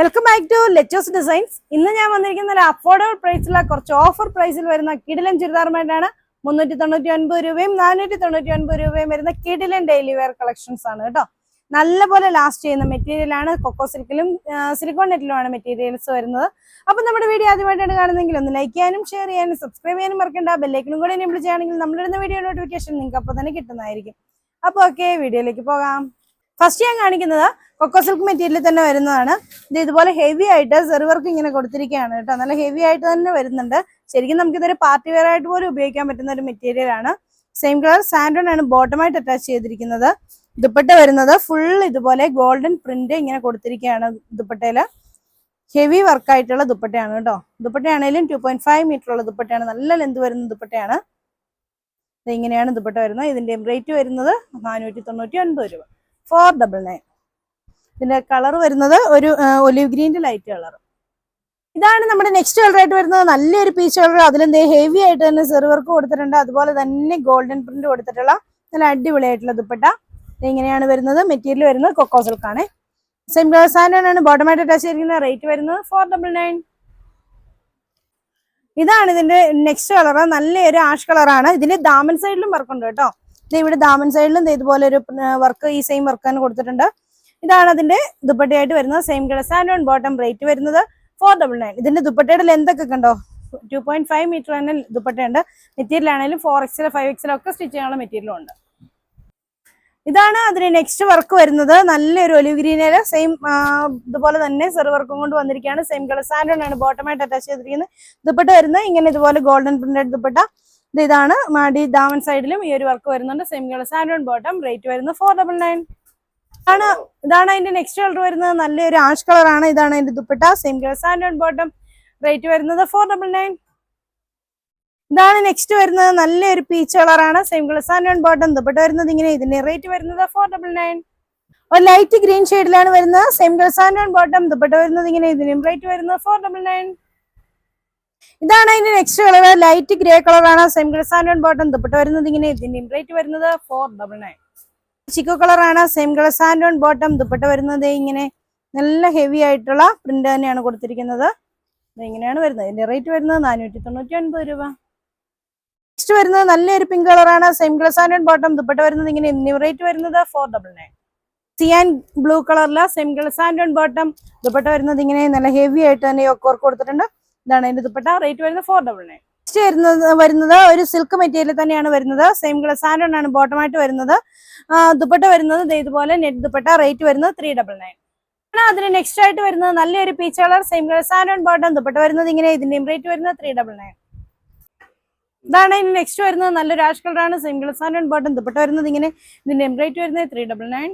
Welcome back to Letos designs. ഇന്ന് ഞാൻ വന്നിരിക്കുന്ന ഒരു അഫോർഡബിൾ പ്രൈസിലുള്ള കുറച്ച് ഓഫർ പ്രൈസിൽ വരുന്ന കിടിലൻ ചുരിദാറുമായിട്ടാണ്. 399 രൂപയും 499 രൂപയും വരുന്ന കിടിലൻ ഡെയിലി വെയർ കളക്ഷൻസ് ആണ് കേട്ടോ. നല്ലപോലെ ലാസ്റ്റ് ചെയ്യുന്ന മെറ്റീരിയൽ ആണ്. കൊക്കോ സിൽക്കിലും സിലിക്കോൺ നെറ്റിലുമാണ് മെറ്റീരിയൽസ് വരുന്നത്. അപ്പൊ നമ്മുടെ വീഡിയോ ആദ്യമായിട്ടാണ് കാണുന്നതെങ്കിൽ ഒന്ന് ലൈക്ക് ചെയ്യാനും ഷെയർ ചെയ്യാനും സബ്സ്ക്രൈബ് ചെയ്യാനും മറക്കണ്ട. ബെല്ലൈക്കനും കൂടെ എനേബിൾ ചെയ്യുകയാണെങ്കിൽ നമ്മളിടുന്ന വീഡിയോ നോട്ടിഫിക്കേഷൻ നിങ്ങൾക്ക് അപ്പോൾ തന്നെ കിട്ടുന്നതായിരിക്കും. അപ്പോൾ ഓക്കെ, വീഡിയോയിലേക്ക് പോകാം. ഫസ്റ്റ് ഞാൻ കാണിക്കുന്നത് കൊക്കോ സിൽക്ക് മെറ്റീരിയൽ തന്നെ വരുന്നതാണ്. ഇതുപോലെ ഹെവി ആയിട്ട് സെറി വർക്ക് ഇങ്ങനെ കൊടുത്തിരിക്കുകയാണ് കേട്ടോ. നല്ല ഹെവി ആയിട്ട് തന്നെ വരുന്നുണ്ട്. ശരിക്കും നമുക്കിതൊരു പാർട്ടി വെയർ ആയിട്ട് പോലും ഉപയോഗിക്കാൻ പറ്റുന്ന ഒരു മെറ്റീരിയൽ ആണ്. സെയിം കളർ സാൻഡോൺ ആണ് ബോട്ടമായിട്ട് അറ്റാച്ച് ചെയ്തിരിക്കുന്നത്. ദുപ്പട്ട വരുന്നത് ഫുൾ ഇതുപോലെ ഗോൾഡൻ പ്രിന്റ് ഇങ്ങനെ കൊടുത്തിരിക്കുകയാണ്. ദുപ്പട്ടയില് ഹെവി വർക്കായിട്ടുള്ള ദുപ്പട്ടയാണ് കേട്ടോ. ദുപ്പട്ടയാണെങ്കിലും 2.5 മീറ്റർ ഉള്ള ദുപ്പട്ടയാണ്. നല്ല ലെന്ത് വരുന്ന ദുപ്പട്ടയാണ്. ഇങ്ങനെയാണ് ദുപ്പട്ട വരുന്നത്. ഇതിന്റെ റേറ്റ് വരുന്നത് 499 രൂപ. 499. ഇതിന്റെ കളർ വരുന്നത് ഒരു ഒലിവ് ഗ്രീൻ്റെ ലൈറ്റ് കളർ. ഇതാണ് നമ്മുടെ നെക്സ്റ്റ് കളർ ആയിട്ട് വരുന്നത്. നല്ലൊരു പീച്ച് കളർ. അതിലെന്ത് ഹെവി ആയിട്ട് തന്നെ സെറി വർക്ക് കൊടുത്തിട്ടുണ്ട്. അതുപോലെ തന്നെ ഗോൾഡൻ പ്രിന്റ് കൊടുത്തിട്ടുള്ള നല്ല അടിപൊളിയായിട്ടുള്ള ദുപ്പട്ട. ഇങ്ങനെയാണ് വരുന്നത്. മെറ്റീരിയൽ വരുന്നത് കൊക്കോ സിൽക്ക് ആണ്. സെയിം കളർ സാൻഡോൺ ബോട്ടമായിട്ട് ടച്ച് ചെയ്തിരിക്കുന്ന. റേറ്റ് വരുന്നത് 499. ഇതാണ് ഇതിന്റെ നെക്സ്റ്റ് കളർ. നല്ലൊരു ആഷ് കളറാണ്. ഇതിന്റെ ദാമൻ സൈഡിലും വർക്ക് ഉണ്ട് കേട്ടോ. ഇവിടെ ദാമൻ സൈഡിലും ഇതുപോലെ ഒരു വർക്ക്, ഈ സെയിം വർക്ക് തന്നെ കൊടുത്തിട്ടുണ്ട്. ഇതാണ് അതിന്റെ ദുപ്പട്ടയായിട്ട് വരുന്നത്. Same colour santoon bottom. Rate വരുന്നത് 499. ഇതിന്റെ ദുപ്പട്ടയുടെ ലെന്ത് ഒക്കെ കണ്ടോ, 2.5 മീറ്റർ തന്നെ ദുപ്പട്ടയുണ്ട്. മെറ്റീരിയൽ ആണെങ്കിലും 4XL 5XL ഒക്കെ സ്റ്റിച്ച് ചെയ്യാനുള്ള മെറ്റീരിയലും ഉണ്ട്. ഇതാണ് അതിന് നെക്സ്റ്റ് വർക്ക് വരുന്നത്. നല്ലൊരു ഒലിവ് ഗ്രീനില് സെയിം ഇതുപോലെ തന്നെ സെറി വർക്കും കൊണ്ട് വന്നിരിക്കുകയാണ്. സെയിം കളർ സാൻഡോൺ ആണ് ബോട്ടമായിട്ട് അറ്റാച്ച് ചെയ്തിരിക്കുന്നത്. ദുപ്പട്ട വരുന്നത് ഇങ്ങനെ ഇതുപോലെ ഗോൾഡൻ പ്രിന്റഡ് ദുപ്പട്ട. ഇതാണ് മാഡി ദാമൻ സൈഡിലും ഈ ഒരു വർക്ക് വരുന്നുണ്ട്. Same colour santoon bottom. Rate വരുന്നത് 499. ഇതാണ് അതിന്റെ നെക്സ്റ്റ് കളർ വരുന്നത്. നല്ലൊരു ആഷ് കളർ ആണ്. ഇതാണ് അതിന്റെ dupatta. Same colour santoon bottom. Rate വരുന്നത് 499. ഇതാണ് നെക്സ്റ്റ് വരുന്നത്. നല്ലൊരു പീച്ച് കളറാണ്. Same colour santoon bottom. Dupatta വരുന്നത് ഇങ്ങനെ. ഇതിന്റെ റേറ്റ് വരുന്നത് 499. ഒരു ലൈറ്റ് ഗ്രീൻ ഷെയ്ഡിലാണ് വരുന്നത്. Same colour santoon bottom. Dupatta വരുന്നത് ഇങ്ങനെ. ഇതിനും റേറ്റ് വരുന്നത് 499. ഇതാണ് അതിന്റെ നെക്സ്റ്റ് കളർ. ലൈറ്റ് ഗ്രേ കളറാണ്. Same colour santoon bottom. Dupatta വരുന്നത് ഇങ്ങനെ. ഇതിന്റെയും റേറ്റ് വരുന്നത് 499. ചിക്കോ കളറാണ്. Same colour santoon bottom. Dupatta വരുന്നത് ഇങ്ങനെ നല്ല ഹെവി ആയിട്ടുള്ള പ്രിന്റ് തന്നെയാണ് കൊടുത്തിരിക്കുന്നത്. ഇങ്ങനെയാണ് വരുന്നത്. ഇതിന്റെ റേറ്റ് വരുന്നത് 499 രൂപ. നെക്സ്റ്റ് വരുന്നത് നല്ലൊരു പിങ്ക് കളറാണ്. Same colour santoon bottom. Dupatta വരുന്നത് ഇങ്ങനെ. ഇതിന്റെ റേറ്റ് വരുന്നത് 499. സിയാൻ ബ്ലൂ കളറില് same colour santoon bottom. Dupatta വരുന്നത് ഇങ്ങനെ നല്ല ഹെവി ആയിട്ട് തന്നെ യോക്ക് വർക്ക് കൊടുത്തിട്ടുണ്ട്. ഇതാണ് അതിന്റെ ദുപ്പട്ട. റേറ്റ് വരുന്നത് 499. നെക്സ്റ്റ് വരുന്നത് ഒരു സിൽക്ക് മെറ്റീരിയൽ തന്നെയാണ് വരുന്നത്. സെയിം കളർ സാൻഡോൺ ആണ് ബോട്ടമായിട്ട് വരുന്നത്. ദുപ്പട്ട വരുന്നത് ഇതുപോലെ നെറ്റ് ദുപ്പട്ട. റേറ്റ് വരുന്നത് 399. അതിന് നെക്സ്റ്റ് ആയിട്ട് വരുന്നത് നല്ലൊരു peach colour. Same colour santoon bottom. Dupatta വരുന്നത് ഇങ്ങനെ. ഇതിന്റെയും റേറ്റ് വരുന്നത് 399. ഇതാണ് ഇതിന് നെക്സ്റ്റ് വരുന്നത്. നല്ലൊരു ആഷ് കളറാണ്. Same colour santoon bottom. Dupatta വരുന്നത് ഇങ്ങനെ. ഇതിന്റെയും റേറ്റ് വരുന്നത് 399.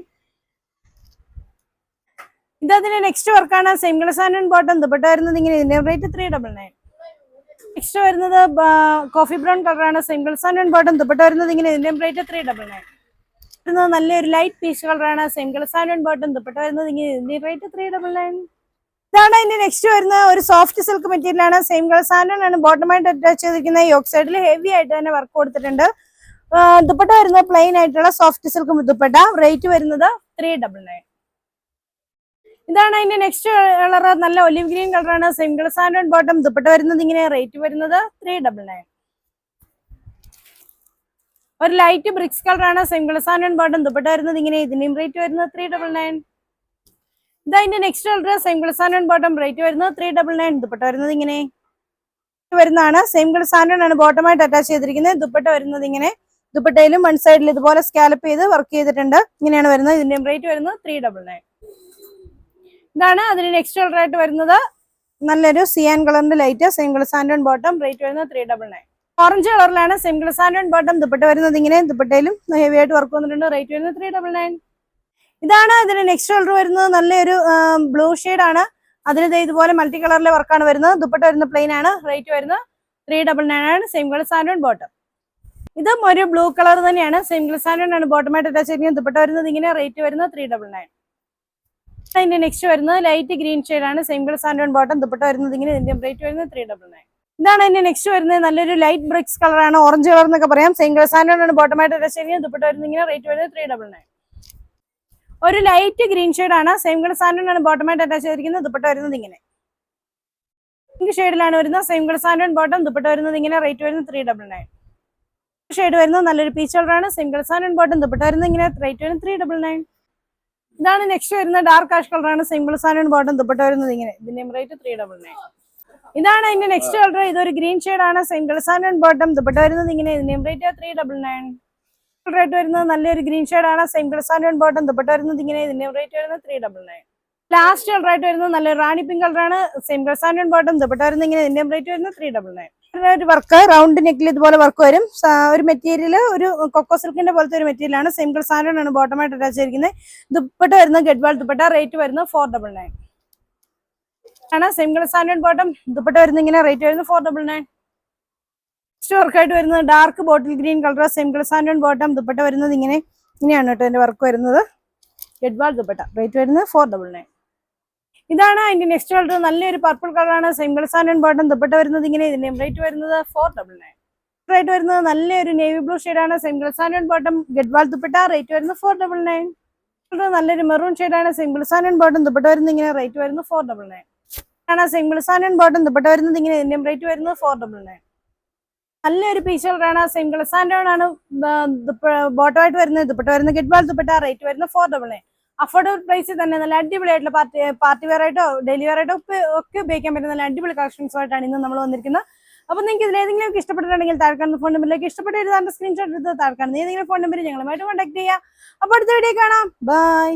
ഇതിന്റെ നെക്സ്റ്റ് വർക്കാണ്. Same colour santoon bottom. Dupatta വരുന്നത് ഇങ്ങനെ. ഇതിന്റെ റേറ്റ് 399. നെക്സ്റ്റ് വരുന്നത് കോഫി ബ്രൗൺ കളറാണ്. Same colour santoon bottom. Dupatta വരുന്നത് ഇങ്ങനെ. ഇതിന്റെ റേറ്റ് 399. നല്ലൊരു ലൈറ്റ് പീച്ച് കളറാണ്. Same colour santoon bottom. Dupatta വരുന്നത് ഇങ്ങനെ. ഇതിന്റെ റേറ്റ് 399. ഇതാണ് അതിന്റെ നെക്സ്റ്റ് വരുന്ന ഒരു സോഫ്റ്റ് സിൽക്ക് മെറ്റീരിയൽ ആണ്. സെയിം കളർ സാൻഡോൺ ആണ് ബോട്ടമായിട്ട് അറ്റാച്ച് ചെയ്തിരിക്കുന്നത്. യോക്ക് സൈഡിൽ ഹെവി ആയിട്ട് തന്നെ വർക്ക് കൊടുത്തിട്ടുണ്ട്. ദുപ്പട്ട വരുന്നത് പ്ലെയിൻ ആയിട്ടുള്ള സോഫ്റ്റ് സിൽക്ക് ദുപ്പട്ട. റേറ്റ് വരുന്നത് 399. ഇതാണ് അതിന്റെ നെക്സ്റ്റ് കളർ. നല്ല ഒലിവ് ഗ്രീൻ കളറാണ്. Same colour santoon bottom. Dupatta വരുന്നത് ഇങ്ങനെ. റേറ്റ് വരുന്നത് 399. ഒരു ലൈറ്റ് ബ്രിക്സ് കളറാണ്. Same colour santoon bottom. Dupatta വരുന്നത് ഇങ്ങനെ. ഇതിന്റെയും റേറ്റ് വരുന്നത് 399. ഇതതിന്റെ next colour. Same colour santoon bottom. Rate വരുന്നത് 399. ദുപ്പട്ട വരുന്നത് ഇങ്ങനെ വരുന്നതാണ്. സെയിം കളർ സാൻഡോൺ ആണ് ബോട്ടമായിട്ട് അറ്റാച്ച് ചെയ്തിരിക്കുന്നത്. ദുപ്പട്ട വരുന്നത് ഇങ്ങനെ. ദുപ്പട്ടയിലും വൺ സൈഡിൽ ഇതുപോലെ സ്കാലപ്പ് ചെയ്ത് വർക്ക് ചെയ്തിട്ടുണ്ട്. ഇങ്ങനെയാണ് വരുന്നത്. ഇതിന്റെയും റേറ്റ് വരുന്നത് 399. ഇതാണ് അതിന് നെക്സ്റ്റ് കളർ ആയിട്ട് വരുന്നത്. നല്ലൊരു സിയാൻ കളറിന്റെ light. Same colour santoon bottom. Rate വരുന്നത് 399. ഓറഞ്ച് കളറിലാണ്. Same colour santoon bottom. Dupatta വരുന്നത് ഇങ്ങനെ. ദുപ്പട്ടയിലും ഹെവി ആയിട്ട് വർക്ക് വന്നിട്ടുണ്ട്. റേറ്റ് വരുന്നത് 399. ഇതാണ് ഇതിന് നെക്സ്റ്റ് കളർ വരുന്നത്. നല്ലൊരു ബ്ലൂ ആണ്. അതിന് ഇതുപോലെ മൾട്ടി കളറിലെ വർക്കാണ് വരുന്നത്. ദുപ്പട്ട വരുന്ന പ്ലെയിൻ ആണ്. റേറ്റ് വരുന്നത് 399 ആണ്. Same colour santoon bottom. ഇതും ഒരു ബ്ലൂ കളർ തന്നെയാണ്. സെയിം കളർ സാൻഡോൺ ആണ് ബോട്ടമായിട്ട് അറ്റാച്ച് ചെയ്തിരിക്കുന്നത്. ദുപ്പട്ട വരുന്നത് ഇങ്ങനെ. റേറ്റ് വരുന്നത് 399. അതിന്റെ നെക്സ്റ്റ് വരുന്നത് ലൈറ്റ് ഗ്രീൻ ആണ്. Same colour santoon bottom. Dupatta വരുന്നത് ഇങ്ങനെ. ഇതിന്റെ റേറ്റ് വരുന്നത് 399. ഇതാണ് അതിന്റെ നെക്സ്റ്റ് വരുന്നത്. നല്ലൊരു ലൈറ്റ് ബ്രിക്സ് കളറാണ്. ഓറഞ്ച് കളർ എന്നൊക്കെ പറയാം. സെയിം കളർ സാൻഡോൺ ആണ് ബോട്ടമായിട്ട് അറ്റാച്ച് ചെയ്തിരിക്കുന്നത്. ദുപ്പട്ട വരുന്നത് ഇങ്ങനെ. റേറ്റ് വരുന്നത് 399. ഒരു ലൈറ്റ് ഗ്രീൻ ആണ്. സെയിം കളർ സാൻഡൺ ആണ് ബോട്ടമായിട്ട് അറ്റാച്ച് ചെയ്തിരിക്കുന്നത്. ദുപ്പട്ട വരുന്നത് ഇങ്ങനെ പിങ്ക് ഷെയ്ഡിലാണ് വരുന്നത്. Same colour സാൻഡൺ bottom. ദുപ്പട്ട വരുന്നത് ഇങ്ങനെ. റേറ്റ് വരുന്നത് 399. ഷെയ്ഡ് വരുന്നത് നല്ലൊരു പീച്ച് കളറാണ്. Same colour സാൻഡൺ bottom. ദുപ്പട്ട വരുന്നത് ഇങ്ങനെ. റേറ്റ് വരുന്നത് 399. ഇതാണ് നെക്സ്റ്റ് വരുന്ന ഡാർക്ക് ആഷ് കളറാണ്. Same colour സാൻഡൺ bottom. ദുപ്പട്ട വരുന്നത് ഇങ്ങനെ. ഇതിന്റെയും റേറ്റ് 399. ഇതാണ് അതിന്റെ നെക്സ്റ്റ് കളർ. ഇതൊരു ഗ്രീൻ ആണ്. Same colour സാൻഡൺ bottom. ദുപ്പട്ട വരുന്നത് ഇങ്ങനെ. ഇതിന്റെയും റേറ്റ് 399. റേറ്റ് വരുന്നത് നല്ലൊരു ഗ്രീൻ ആണ്. Same colour സാൻഡൺ bottom. ദുപ്പട്ട വരുന്നത് ഇങ്ങനെ. ഇതിന്റെയും റേറ്റ് വരുന്നത് 399. ലാസ്റ്റ് കളറായിട്ട് വരുന്നത് നല്ലൊരു റാണി പിങ്ക് കളറാണ്. Same colour സാൻഡൺ bottom. ദുപ്പട്ട വരുന്നത് ഇങ്ങനെ. ഇതിന്റെയും റേറ്റ് വരുന്നത് 399. ഒരു വർക്ക് റൗണ്ട് നെക്കിൽ ഇതുപോലെ വർക്ക് വരും. ഒരു മെറ്റീരിയൽ ഒരു കൊക്കോ സിൽക്കിന്റെ പോലത്തെ ഒരു മെറ്റീരിയൽ ആണ്. സെയിം കളർ സാൻഡൺ ആണ് ബോട്ടമായിട്ട് അറ്റാച്ച് ചെയ്തിരിക്കുന്നത്. ദുപ്പട്ട വരുന്നത് ഗഡ്വാൾ ദുപ്പട്ട. റേറ്റ് വരുന്നത് 499 ആണ്. Same colour സാൻഡൺ bottom. ദുപ്പട്ട വരുന്നത് ഇങ്ങനെ. റേറ്റ് വരുന്നത് 499. നെക്സ്റ്റ് വർക്കായിട്ട് വരുന്നത് dark bottle green colour. Same colour സാൻഡൺ bottom. Dupatta വരുന്നത് ഇങ്ങനെയാണ് കേട്ടോ എന്റെ വർക്ക് വരുന്നത്. ഗഡ്വാൾ ദുപ്പട്ട. റേറ്റ് വരുന്നത് 499. ഇതാണ് അതിന്റെ നെക്സ്റ്റ് കളർ. നല്ലൊരു പർപ്പിൾ കളറാണ്. Same colour സാൻഡൺ bottom. ദുപ്പട്ട വരുന്നത് ഇങ്ങനെ. ഇതിന്റെ റേറ്റ് വരുന്നത് 499. റേറ്റ് വരുന്നത് നല്ലൊരു നേവി ബ്ലൂ ആണ്. Same colour സാൻഡൺ bottom. Garhwal dupatta. Rate വരുന്നത് 499. നല്ലൊരു മെറൂൺ ആണ്. Same colour സാൻഡൺ bottom. ദുപ്പട്ട വരുന്നത് ഇങ്ങനെ. റേറ്റ് വരുന്നത് 499 ആണ്. Same colour സാൻഡൺ bottom. ദുപ്പട്ട വരുന്നത് ഇങ്ങനെ. ഇതിന്റെ റേറ്റ് വരുന്നത് 499. നല്ലൊരു പീച്ച് കളറാണ്. സെയിം കളർ സാൻഡൺ ആണ് ബോട്ടമായിട്ട് വരുന്നത്. ദുപ്പട്ട വരുന്നത് ഗഡ്വാൾ ദുപ്പട്ട. റേറ്റ് വരുന്നത് 499. അഫോർഡബിൾ പ്രൈസിൽ തന്നെ നല്ല അടിപൊളിയായിട്ടുള്ള പാർട്ടി വെയർ ആയിട്ടോ ഡെയിലി വെയർ ആയിട്ടോ ഒക്കെ ഉപയോഗിക്കാൻ പറ്റുന്ന നല്ല അടിപൊളി കളക്ഷൻസുമായിട്ടാണ് ഇന്ന് നമ്മൾ വന്നിരിക്കുന്നത്. അപ്പോൾ നിങ്ങൾക്ക് ഇതിൽ ഏതെങ്കിലും ഇഷ്ടപ്പെട്ടിട്ടുണ്ടെങ്കിൽ താഴെക്കാണുന്ന ഫോൺ നമ്പറിലേക്ക് ഇഷ്ടപ്പെട്ട് എഴുതാൻ സ്ക്രീൻഷോട്ട് എടുത്ത് താഴെക്കാണുന്ന ഏതെങ്കിലും ഫോൺ നമ്പറിൽ ഞങ്ങളുമായിട്ട് കോൺടാക്ട് ചെയ്യുക. അപ്പോൾ അടുത്ത വീഡിയോ കാണാം. ബൈ.